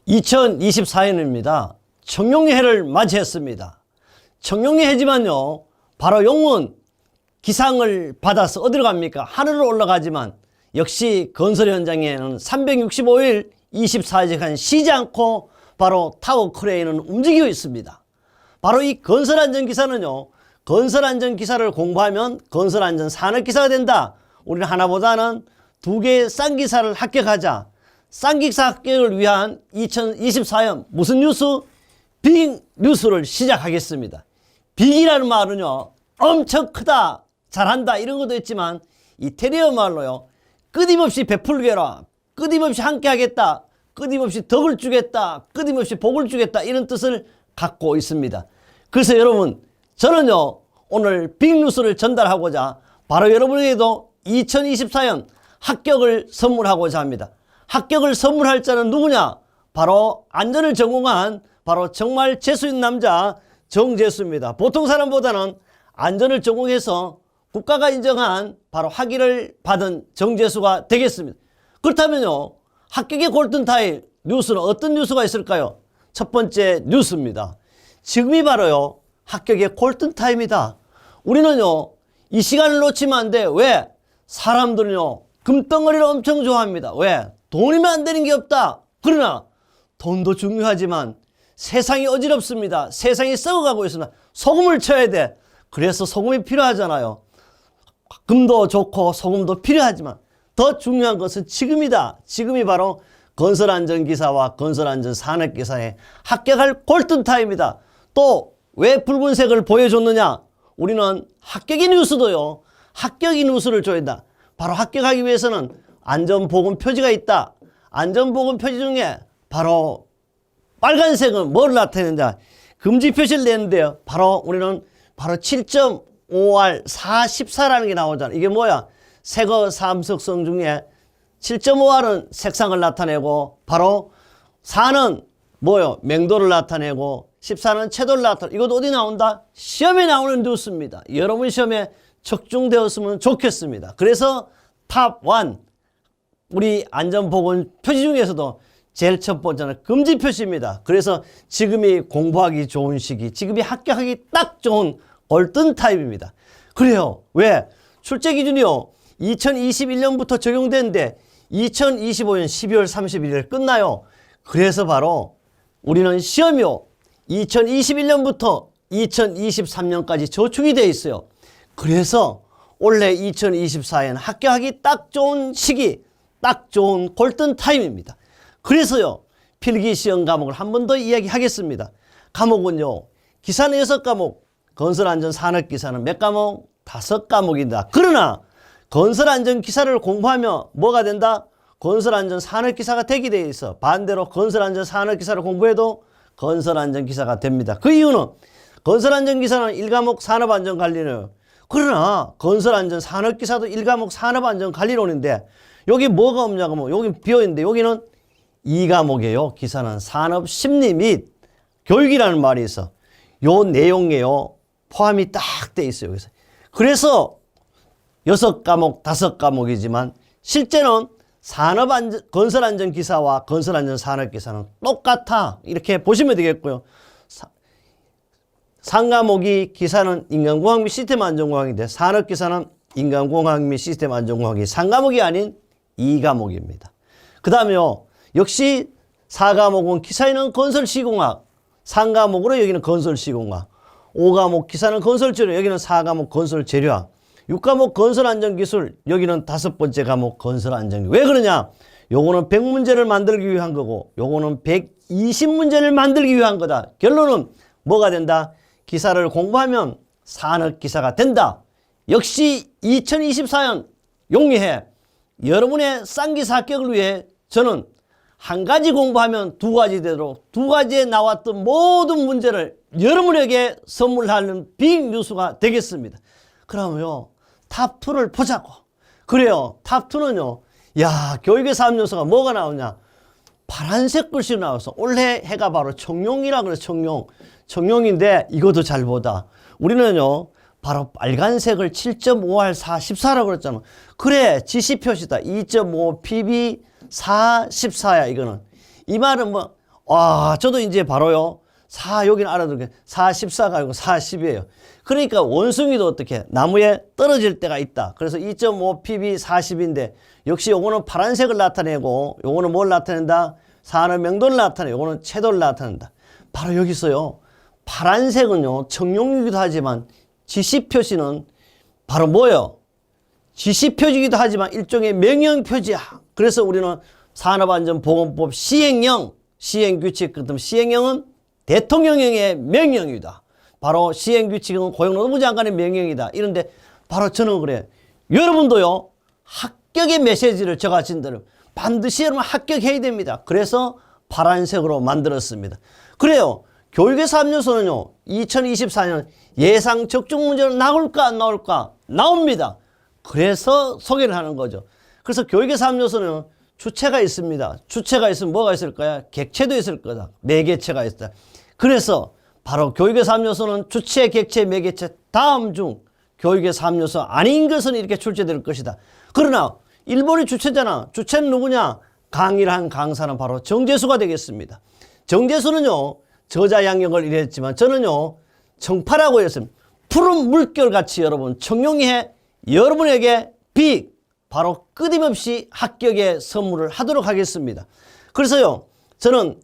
2024년입니다. 청룡해를 맞이했습니다. 청룡해지만요, 바로 용은 기상을 받아서 어디로 갑니까? 하늘로 올라가지만 역시 건설 현장에는 365일 24시간 쉬지 않고 바로 타워 크레인은 움직이고 있습니다. 바로 이 건설안전기사는요, 건설안전기사를 공부하면 건설안전산업기사가 된다. 우리는 하나보다는 두 개의 쌍기사를 합격하자. 쌍기사 합격을 위한 2024년 무슨 뉴스? 빅 뉴스를 시작하겠습니다. 빅이라는 말은요, 엄청 크다, 잘한다 이런 것도 있지만 이태리어 말로요, 끊임없이 베풀게라, 끊임없이 함께 하겠다, 끊임없이 덕을 주겠다, 끊임없이 복을 주겠다 이런 뜻을 갖고 있습니다. 그래서 여러분, 저는요 오늘 빅뉴스를 전달하고자 바로 여러분에게도 2024년 합격을 선물하고자 합니다. 합격을 선물할 자는 누구냐? 바로 안전을 전공한 바로 정말 재수 있는 남자 정재수입니다. 보통 사람보다는 안전을 전공해서 국가가 인정한 바로 학위를 받은 정재수가 되겠습니다. 그렇다면요, 합격의 골든타임 뉴스는 어떤 뉴스가 있을까요? 첫 번째 뉴스입니다. 지금이 바로요 합격의 골든타임이다. 우리는요 이 시간을 놓치면 안 돼. 왜? 사람들은요 금덩어리를 엄청 좋아합니다. 왜? 돈이면 안 되는 게 없다. 그러나 돈도 중요하지만 세상이 어지럽습니다. 세상이 썩어가고 있습니다. 소금을 쳐야 돼. 그래서 소금이 필요하잖아요. 금도 좋고 소금도 필요하지만 더 중요한 것은 지금이다. 지금이 바로 건설안전기사와 건설안전산업기사에 합격할 골든타임이다. 또 왜 붉은색을 보여줬느냐? 우리는 합격의 뉴스도요, 합격의 뉴스를 줘야 한다. 바로 합격하기 위해서는 안전보건 표지가 있다. 안전보건 표지 중에 바로 빨간색은 뭘 나타내는지 금지 표시를 내는데요. 바로 우리는 바로 7.5R414라는 게 나오잖아요. 이게 뭐야? 색어 삼석성 중에 7.5R은 색상을 나타내고 바로 4는 뭐요? 맹도를 나타내고 14는 채도를 나타내고 이것도 어디 나온다? 시험에 나오는 뉴스입니다. 여러분 시험에 적중되었으면 좋겠습니다. 그래서 탑1 우리 안전보건 표지 중에서도 제일 첫 번째는 금지 표시입니다. 그래서 지금이 공부하기 좋은 시기, 지금이 합격하기 딱 좋은 골든타임입니다. 그래요. 왜? 출제 기준이요 2021년부터 적용되는데 2025년 12월 31일 끝나요. 그래서 바로 우리는 시험이요 2021년부터 2023년까지 저축이 되어 있어요. 그래서 올해 2024년 합격하기 딱 좋은 시기, 딱 좋은 골든타임입니다. 그래서요 필기시험 과목을 한 번 더 이야기하겠습니다. 과목은요 기사는 6과목, 건설안전산업기사는 몇 과목? 5과목이다. 그러나 건설안전기사를 공부하면 뭐가 된다? 건설안전산업기사가 되게 되어 있어. 반대로 건설안전산업기사를 공부해도 건설안전기사가 됩니다. 그 이유는 건설안전기사는 1과목 산업안전관리는, 그러나 건설안전산업기사도 1과목 산업안전관리론인데 여기 뭐가 없냐고, 여기 비어있는데 여기는 2과목이에요. 기사는 산업심리 및 교육이라는 말이 있어. 요 내용에요 포함이 딱 돼 있어요. 그래서 6과목, 5과목이지만 실제는 건설안전기사와 건설안전산업기사는 똑같아. 이렇게 보시면 되겠고요. 3과목이 기사는 인간공학 및 시스템 안전공학인데 산업기사는 인간공학 및 시스템 안전공학이 3과목이 아닌 2과목입니다. 그 다음에요. 역시 4과목은 기사에는 건설시공학, 3과목으로 여기는 건설시공학, 5과목 기사는 건설재료, 여기는 4과목 건설재료학, 6과목 건설안전기술, 여기는 5번째 과목 건설안전기술. 왜 그러냐? 요거는 100문제를 만들기 위한 거고 요거는 120문제를 만들기 위한 거다. 결론은 뭐가 된다? 기사를 공부하면 산업기사가 된다. 역시 2024년 용리해 여러분의 쌍기사 합격을 위해 저는 한 가지 공부하면 두 가지 되도록 두 가지에 나왔던 모든 문제를 여러분에게 선물하는 빅 뉴스가 되겠습니다. 그러면요 탑2를 보자고. 그래요. 탑2는요 야 교육의 3요소가 뭐가 나오냐? 파란색 글씨로 나와서 올해 해가 바로 청룡이라 그래서 청룡인데 이것도 잘 보다. 우리는요 바로 빨간색을 7.5R414라고 그랬잖아. 그래 지시표시다. 2.5 PB 414야 이거는. 이 말은 뭐 저도 이제 바로요. 여기는 알아두게 414가 아니고 410이에요. 그러니까 원숭이도 어떻게 나무에 떨어질 때가 있다. 그래서 2.5 pb 40인데 역시 요거는 파란색을 나타내고 요거는 뭘 나타낸다? 산업 명도를 나타내. 요거는 채도를 나타낸다. 바로 여기서요. 파란색은요. 청룡이기도 하지만 지시 표시는 바로 뭐예요? 지시 표지이기도 하지만 일종의 명령 표지야. 그래서 우리는 산업안전보건법 시행령, 시행규칙, 그렇다면 시행령은 대통령령의 명령이다. 바로 시행규칙은 고용노동부 장관의 명령이다. 이런데 바로 저는 그래. 여러분도요. 합격의 메시지를 저같은 대로 반드시 여러분 합격해야 됩니다. 그래서 파란색으로 만들었습니다. 그래요. 교육에서 합류소는요. 2024년 예상 적중 문제는 나올까 안 나올까? 나옵니다. 그래서 소개를 하는 거죠. 그래서 교육에서 합류소는 주체가 있습니다. 주체가 있으면 뭐가 있을까요? 객체도 있을 거다. 매개체가 있다. 그래서 바로 교육에서 합류소는 주체, 객체, 매개체 다음 중 교육에서 합류소 아닌 것은 이렇게 출제될 것이다. 그러나 일본이 주체잖아. 주체는 누구냐? 강의를 한 강사는 바로 정재수가 되겠습니다. 정재수는요. 저자 양력을 이랬지만 저는요. 청파라고 했습니다. 푸른 물결같이 여러분 청룡이해 여러분에게 바로 끊임없이 합격의 선물을 하도록 하겠습니다. 그래서요. 저는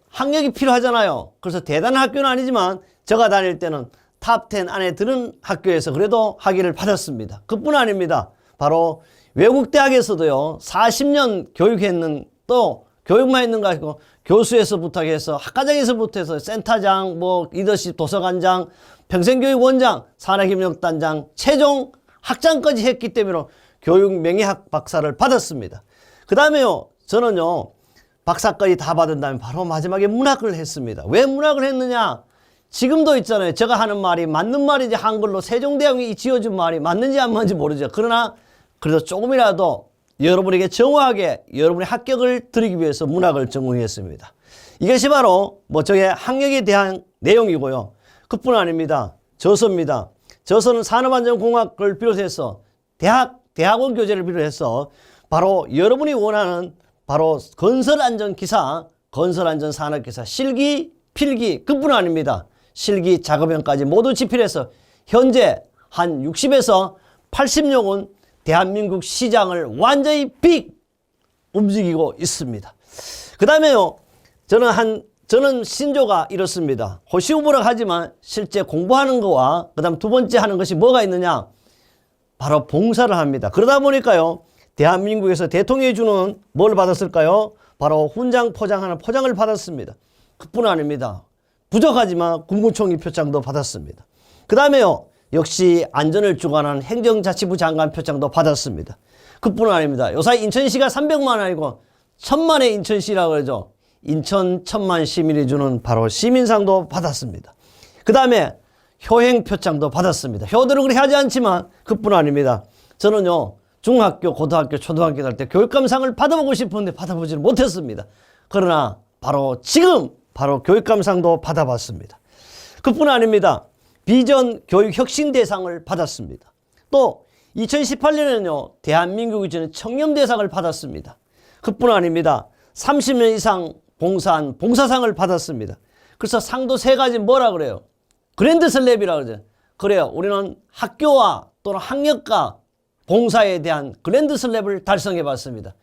학력이 필요하잖아요. 그래서 대단한 학교는 아니지만 제가 다닐 때는 탑10 안에 드는 학교에서 그래도 학위를 받았습니다. 그뿐 아닙니다. 바로 외국 대학에서도요. 40년 교육했는 또 교육만 했는가 하고 교수에서부터 해서 학과장에서부터 해서 센터장, 리더십 도서관장, 평생교육원장, 산학협력단장, 최종 학장까지 했기 때문에 교육 명예학 박사를 받았습니다. 그 다음에요. 저는요. 박사까지 다 받은 다음에 바로 마지막에 문학을 했습니다. 왜 문학을 했느냐? 지금도 있잖아요. 제가 하는 말이 맞는 말이지 한글로 세종대왕이 지어준 말이 맞는지 안 맞는지 모르죠. 그러나 그래도 조금이라도 여러분에게 정확하게 여러분의 합격을 드리기 위해서 문학을 전공했습니다. 이것이 바로 저의 학력에 대한 내용이고요. 그뿐 아닙니다. 저서입니다. 저서는 산업안전공학을 비롯해서 대학원 교재를 비롯해서 바로 여러분이 원하는 바로 건설안전기사, 건설안전산업기사, 실기, 필기 그뿐 아닙니다. 실기, 작업형까지 모두 집필해서 현재 한 60에서 80력은 대한민국 시장을 완전히 움직이고 있습니다. 그 다음에요. 저는 신조가 이렇습니다. 호시우브라 하지만 실제 공부하는 거와 그 다음 두 번째 하는 것이 뭐가 있느냐? 바로 봉사를 합니다. 그러다 보니까요. 대한민국에서 대통령이 주는 뭘 받았을까요? 바로 훈장 포장하는 포장을 받았습니다. 그뿐 아닙니다. 부족하지만 국무총리 표창도 받았습니다. 그 다음에요. 역시 안전을 주관하는 행정자치부 장관 표창도 받았습니다. 그뿐 아닙니다. 요사이 인천시가 300만 아니고 1000만의 인천시라고 그러죠. 인천 1000만 시민이 주는 바로 시민상도 받았습니다. 그 다음에 효행 표창도 받았습니다. 효도를 그렇게 하지 않지만 그뿐 아닙니다. 저는요. 중학교, 고등학교, 초등학교 갈 때 교육감상을 받아보고 싶었는데 받아보지는 못했습니다. 그러나 지금 교육감상도 받아봤습니다. 그뿐 아닙니다. 비전 교육 혁신 대상을 받았습니다. 또 2018년에는요. 대한민국이 주는 청렴대상을 받았습니다. 그뿐 아닙니다. 30년 이상 봉사한 봉사상을 받았습니다. 그래서 상도 세 가지 뭐라 그래요? 그랜드 슬랩이라고 그러죠. 그래요. 우리는 학교와 또는 학력과 봉사에 대한 그랜드 슬랩을 달성해 봤습니다.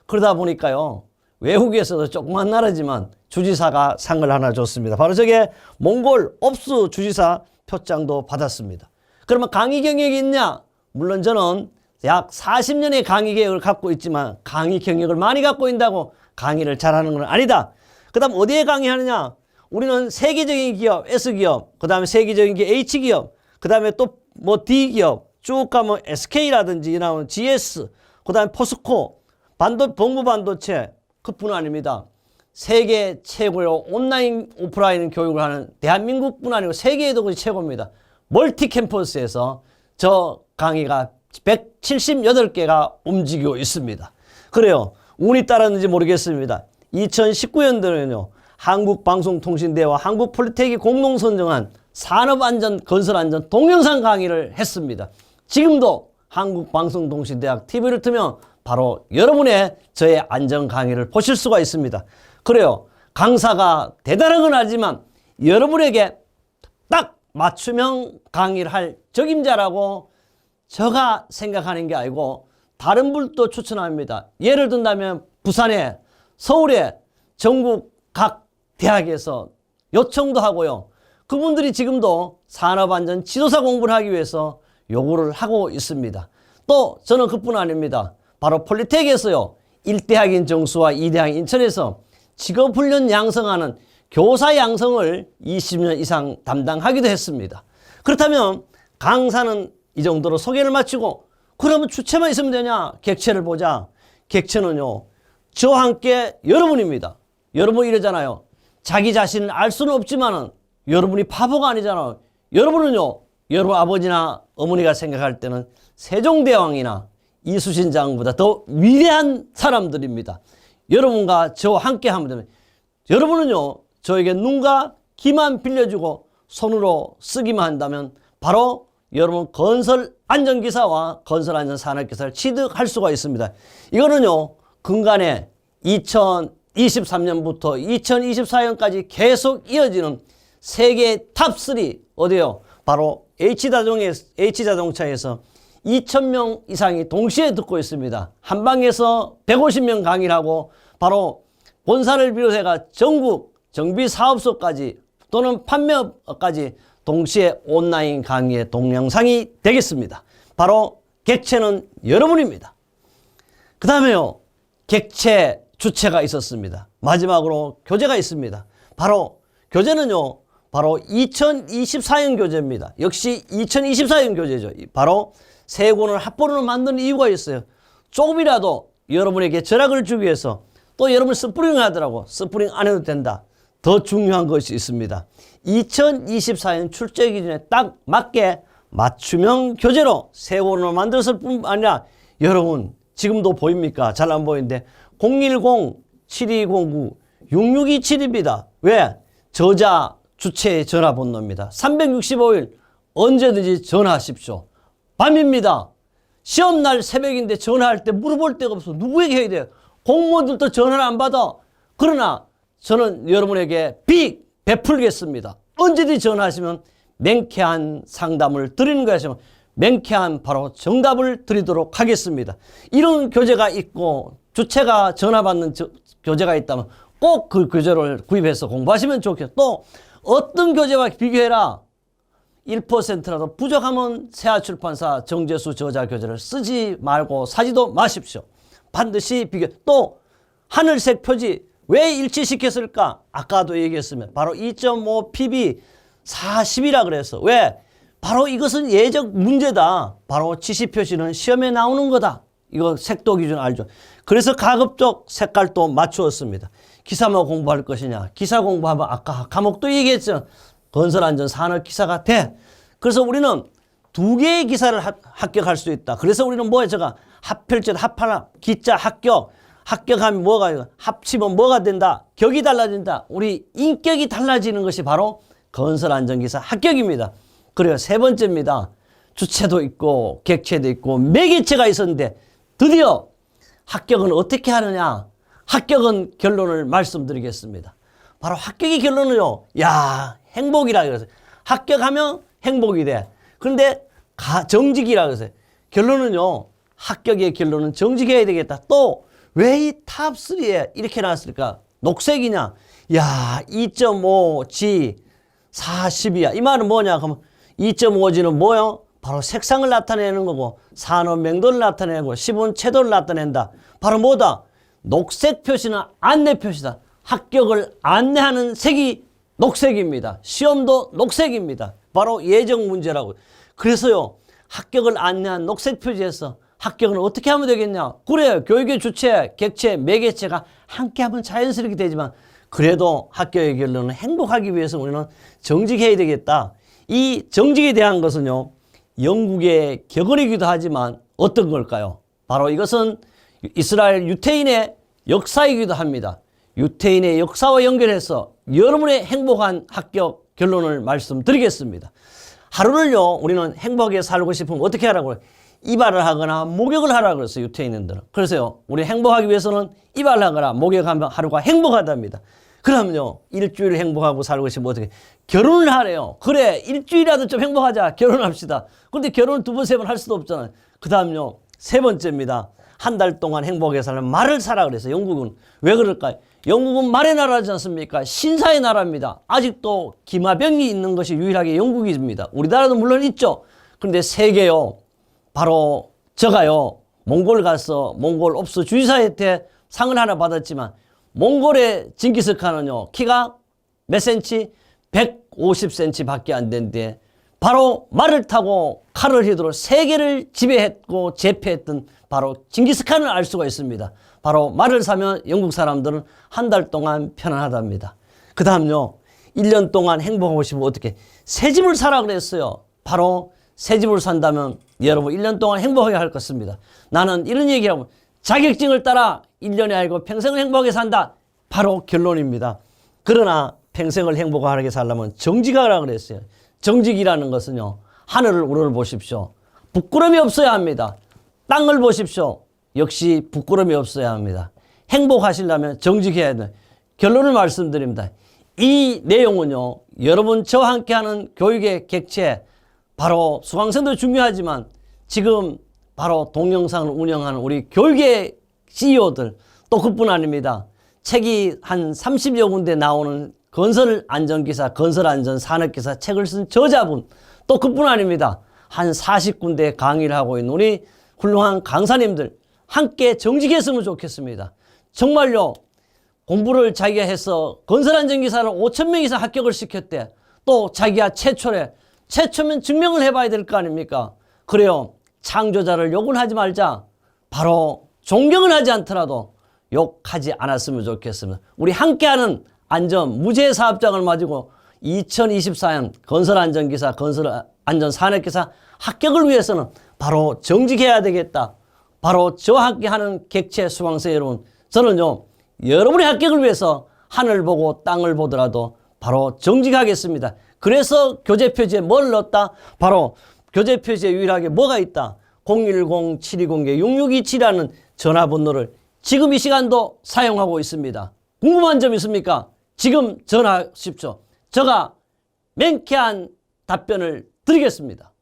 그러다 보니까요. 외국에서도 조그만 나라지만 주지사가 상을 하나 줬습니다. 바로 저게 몽골 옵수 주지사 표창도 받았습니다. 그러면 강의 경력이 있냐? 물론 저는 약 40년의 강의 경력을 갖고 있지만 강의 경력을 많이 갖고 있다고 강의를 잘하는 건 아니다. 그 다음 어디에 강의하느냐? 우리는 세계적인 기업 S기업, 그 다음에 세계적인 기업 H기업, 그 다음에 또 D기업 쭉 가면 SK라든지 나오는 GS, 그 다음에 포스코, 동부 반도체 그뿐 아닙니다. 세계 최고의 온라인 오프라인 교육을 하는 대한민국뿐 아니고 세계에도 최고입니다. 멀티 캠퍼스에서 저 강의가 178개가 움직이고 있습니다. 그래요. 운이 따랐는지 모르겠습니다. 2019년도에는요. 한국방송통신대와 한국폴리텍이 공동 선정한 산업안전, 건설안전 동영상 강의를 했습니다. 지금도 한국방송통신대학 TV를 틀면 바로 여러분의 저의 안전 강의를 보실 수가 있습니다. 그래요. 강사가 대단한 건 알지만 여러분에게 딱 맞춤형 강의를 할 적임자라고 제가 생각하는 게 아니고 다른 분도 추천합니다. 예를 든다면 부산에, 서울에, 전국 각 대학에서 요청도 하고요. 그분들이 지금도 산업안전 지도사 공부를 하기 위해서 요구를 하고 있습니다. 또 저는 그뿐 아닙니다. 바로 폴리텍에서요. 1대학인 정수와 2대학인 인천에서 직업훈련 양성하는 교사 양성을 20년 이상 담당하기도 했습니다. 그렇다면 강사는 이 정도로 소개를 마치고 그러면 주체만 있으면 되냐? 객체를 보자. 객체는요. 저와 함께 여러분입니다. 여러분 이러잖아요. 자기 자신을 알 수는 없지만은 여러분이 바보가 아니잖아요. 여러분은요. 여러분 아버지나 어머니가 생각할 때는 세종대왕이나 이수신 장군보다 더 위대한 사람들입니다. 여러분과 저와 함께 하면 됩니다. 여러분은요. 저에게 눈과 귀만 빌려주고 손으로 쓰기만 한다면 바로 여러분 건설 안전기사와 건설 안전산업기사를 취득할 수가 있습니다. 이거는요. 근간에 2023년부터 2024년까지 계속 이어지는 세계 탑3 어디요? 바로 H자동차에서 2,000명 이상이 동시에 듣고 있습니다. 한방에서 150명 강의를 하고 바로 본사를 비롯해가 전국 정비사업소까지 또는 판매업까지 동시에 온라인 강의의 동영상이 되겠습니다. 바로 객체는 여러분입니다. 그 다음에요. 객체 주체가 있었습니다. 마지막으로 교재가 있습니다. 바로 교재는요. 바로 2024년 교재입니다. 역시 2024년 교재죠. 바로 세 권을 합본으로 만든 이유가 있어요. 조금이라도 여러분에게 절약을 주기 위해서 또 여러분 스프링을 하더라고. 스프링 안 해도 된다. 더 중요한 것이 있습니다. 2024년 출제 기준에 딱 맞게 맞춤형 교재로 세 권을 만들었을 뿐 아니라 여러분 지금도 보입니까? 잘 안 보이는데 010-7209-6627입니다. 왜? 저자 주체의 전화번호입니다. 365일 언제든지 전화하십시오. 밤입니다. 시험날 새벽인데 전화할 때 물어볼 데가 없어. 누구에게 해야 돼요? 공무원들도 전화를 안 받아. 그러나 저는 여러분에게 빚 베풀겠습니다. 언제든지 전화하시면 명쾌한 상담을 드리는 것이면 명쾌한 바로 정답을 드리도록 하겠습니다. 이런 교재가 있고 주체가 전화받는 교재가 있다면 꼭 그 교재를 구입해서 공부하시면 좋겠고 또 어떤 교재와 비교해라. 1%라도 부족하면 세아출판사 정재수 저자 교재를 쓰지 말고 사지도 마십시오. 반드시 비교. 또 하늘색 표지 왜 일치시켰을까? 아까도 얘기했으면 바로 2.5 pb 40이라 그래서 왜? 바로 이것은 예적 문제다. 바로 지시 표시는 시험에 나오는 거다. 이거 색도 기준 알죠? 그래서 가급적 색깔도 맞추었습니다. 기사만 공부할 것이냐? 기사 공부하면 아까 과목도 얘기했죠. 건설안전 산업기사가 돼. 그래서 우리는 두 개의 기사를 합격할 수 있다. 그래서 우리는 뭐야? 제가 합필제, 합하나, 기자, 합격. 합격하면 뭐가, 합치면 뭐가 된다? 격이 달라진다. 우리 인격이 달라지는 것이 바로 건설안전기사 합격입니다. 그래요. 세 번째입니다. 주체도 있고 객체도 있고 매개체가 있었는데 드디어 합격은 어떻게 하느냐? 합격은 결론을 말씀드리겠습니다. 바로 합격의 결론은요. 야, 행복이라 그래서 합격하면 행복이 돼. 그런데 정직이라 그래서 결론은요. 합격의 결론은 정직해야 되겠다. 또 왜 이 탑3에 이렇게 나왔을까? 녹색이냐? 야, 2.5G 40이야. 이 말은 뭐냐? 그러면 2.5G는 뭐요? 바로 색상을 나타내는 거고 산업 명도를 나타내고 시분 채도를 나타낸다. 바로 뭐다? 녹색 표시는 안내 표시다. 합격을 안내하는 색이 녹색입니다. 시험도 녹색입니다. 바로 예정 문제라고. 그래서요. 합격을 안내한 녹색 표지에서 합격은 어떻게 하면 되겠냐? 그래요. 교육의 주체, 객체, 매개체가 함께하면 자연스럽게 되지만 그래도 합격의 결론은 행복하기 위해서 우리는 정직해야 되겠다. 이 정직에 대한 것은요. 영국의 격언이기도 하지만 어떤 걸까요? 바로 이것은 이스라엘 유태인의 역사이기도 합니다. 유태인의 역사와 연결해서 여러분의 행복한 합격 결론을 말씀드리겠습니다. 하루를요. 우리는 행복하게 살고 싶으면 어떻게 하라고 해요? 이발을 하거나 목욕을 하라고 그랬어요. 유태인들은. 그래서요. 우리 행복하기 위해서는 이발을 하거나 목욕하면 하루가 행복하답니다. 그러면요, 일주일 행복하고 살고 싶으면 어떻게? 결혼을 하래요. 그래, 일주일이라도 좀 행복하자. 결혼합시다. 그런데 결혼을 두 번, 세 번 할 수도 없잖아요. 그 다음요, 세 번째입니다. 한 달 동안 행복하게 살면 말을 사라 그래서 영국은. 왜 그럴까요? 영국은 말의 나라지 않습니까? 신사의 나라입니다. 아직도 기마병이 있는 것이 유일하게 영국입니다. 우리나라도 물론 있죠. 그런데 세계요, 바로 저가요, 몽골 가서 몽골 옵스 주지사한테 상을 하나 받았지만 몽골의 징기스칸은요, 키가 몇 센치? 150cm 밖에 안 되는데 바로 말을 타고 칼을 휘두르 세계를 지배했고 제패했던 바로 징기스칸을 알 수가 있습니다. 바로 말을 사면 영국 사람들은 한 달 동안 편안하답니다. 그 다음요, 1년 동안 행복하고 싶으면 어떻게? 새 집을 사라 그랬어요. 바로 새 집을 산다면 여러분 1년 동안 행복하게 할 것입니다. 나는 이런 얘기하면 자격증을 따라 1년이 아니고 평생을 행복하게 산다. 바로 결론입니다. 그러나 평생을 행복하게 살려면 정직하라 그랬어요. 정직이라는 것은요, 하늘을 우러러 보십시오. 부끄러움이 없어야 합니다. 땅을 보십시오. 역시 부끄러움이 없어야 합니다. 행복하시려면 정직해야 돼요. 결론을 말씀드립니다. 이 내용은요, 여러분 저와 함께하는 교육의 객체, 바로 수강생도 중요하지만 지금 바로 동영상을 운영하는 우리 교육의 CEO들, 또 그뿐 아닙니다. 책이 한 30여 군데 나오는 건설안전기사, 건설안전산업기사 책을 쓴 저자분, 또 그뿐 아닙니다. 한 40군데 강의를 하고 있는 우리 훌륭한 강사님들, 함께 정직했으면 좋겠습니다. 정말요, 공부를 자기가 해서 건설안전기사를 5,000명 이상 합격을 시켰대. 또 자기가 최초면 증명을 해봐야 될 거 아닙니까? 그래요, 창조자를 욕은 하지 말자. 바로 존경을 하지 않더라도 욕하지 않았으면 좋겠습니다. 우리 함께하는 안전 무죄사업장을 가지고 2024년 건설안전기사, 건설안전산업기사 합격을 위해서는 바로 정직해야 되겠다. 바로 저와 함께하는 객체 수강생 여러분, 저는요, 여러분의 합격을 위해서 하늘 보고 땅을 보더라도 바로 정직하겠습니다. 그래서 교재표지에 뭘 넣었다? 바로 교재표지에 유일하게 뭐가 있다? 010-720-6627이라는 전화번호를 지금 이 시간도 사용하고 있습니다. 궁금한 점 있습니까? 지금 전화하십시오. 제가 맹쾌한 답변을 드리겠습니다.